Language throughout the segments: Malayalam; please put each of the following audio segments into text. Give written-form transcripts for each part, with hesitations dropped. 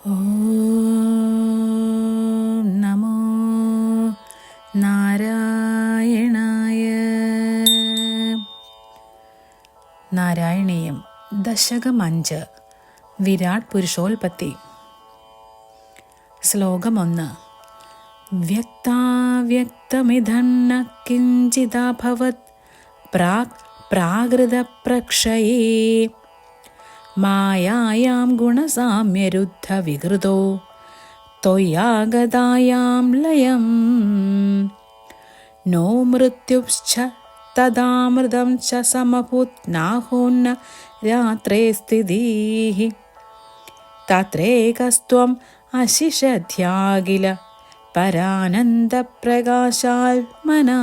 ഓം നമോ നാരായണായ. നാരായണീയം ദശകം 5. വിരാട് പുരുഷോൽപത്തി. ശ്ലോകം 1. വ്യക്താവ്യക്തമിധന്ന കിഞ്ചിദഭവത് പ്രാക് പ്രാകൃതപ്രക്ഷയേ മായായാം ഗുണസാമ്യരുദ്ധ വികൃതോ ത്വയാഗതായാം ലയം നോ മൃത്യുശ്ച തദാമൃതം ച സമഭൂത് നാഹോന്ന രാത്രേ സ്ഥിതിഃ തത്രേകസ്ത്വം അശിഷധ്യാഖില പരാനന്ദപ്രകാശാത്മനാ.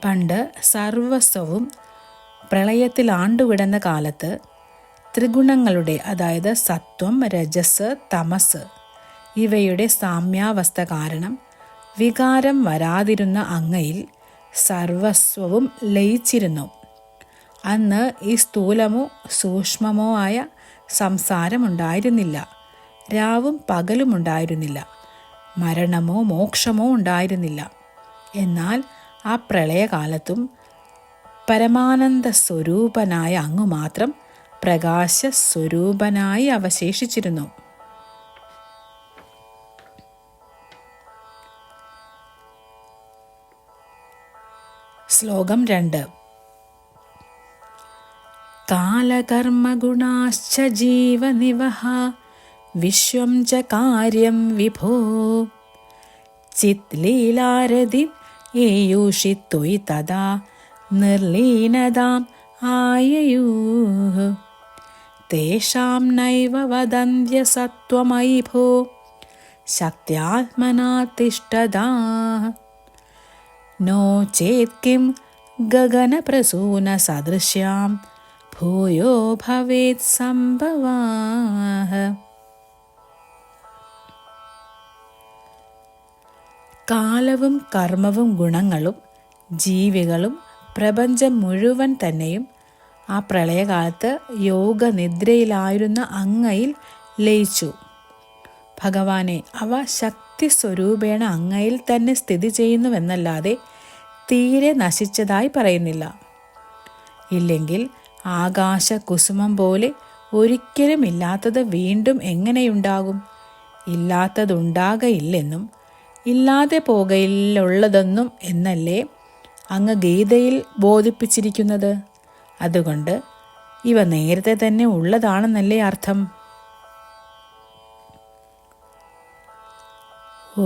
പണ്ട് സർവസ്വവും പ്രളയത്തിൽ ആണ്ടുവിടുന്ന കാലത്ത് ത്രിഗുണങ്ങളുടെ, അതായത് സത്വം, രജസ്, തമസ് ഇവയുടെ സാമ്യാവസ്ഥ കാരണം വികാരം വരാതിരുന്ന അങ്ങയിൽ സർവസ്വവും ലയിച്ചിരുന്നു. അന്ന് ഈ സ്ഥൂലമോ സൂക്ഷ്മമോ ആയ സംസാരമുണ്ടായിരുന്നില്ല, രാവും പകലും ഉണ്ടായിരുന്നില്ല, മരണമോ മോക്ഷമോ ഉണ്ടായിരുന്നില്ല. എന്നാൽ ആ പ്രളയകാലത്തും പരമാനന്ദ സ്വരൂപനായ അങ്ങ് മാത്രം പ്രകാശസ്വരൂപനായി അവശേഷിച്ചിരുന്നു. ശ്ലോകം 2. കാലകർമ്മഗുണാശ്ച ജീവനിവഹ വിശ്വം ച കാര്യം വിഭോ ചിത്ലീലാരതി യേയൂഷി ത്വയി തദാ നിർലീനതാം ആയയൂഃ തേഷാം നൈവ വദന്ത്യ സത്വമയി ഭോ ശക്ത്യാത്മനാ തിഷ്ഠതാഃ നോ ചേത് കിം ഗഗനപ്രസൂന സദൃശ്യാം ഭൂയോ ഭവേത് സംഭവാഃ. കാലവും കർമ്മവും ഗുണങ്ങളും ജീവികളും പ്രപഞ്ചം മുഴുവൻ തന്നെയും ആ പ്രളയകാലത്ത് യോഗനിദ്രയിലായിരുന്ന അങ്ങയിൽ ലയിച്ചു. ഭഗവാനെ, അവ ശക്തി സ്വരൂപേണ അങ്ങയിൽ തന്നെ സ്ഥിതി ചെയ്യുന്നുവെന്നല്ലാതെ തീരെ നശിച്ചതായി പറയുന്നില്ല. ഇല്ലെങ്കിൽ ആകാശ കുസുമം പോലെ ഒരിക്കലും ഇല്ലാത്തത് വീണ്ടും എങ്ങനെയുണ്ടാകും? ഇല്ലാത്തതുണ്ടാകയില്ലെന്നും ഇല്ലാതെ പോകയില്ലുള്ളതെന്നും എന്നല്ലേ അങ്ങ് ഗീതയിൽ ബോധിപ്പിച്ചിരിക്കുന്നത്? അതുകൊണ്ട് ഇവ നേരത്തെ തന്നെ ഉള്ളതാണെന്നല്ലേ അർത്ഥം? ഓ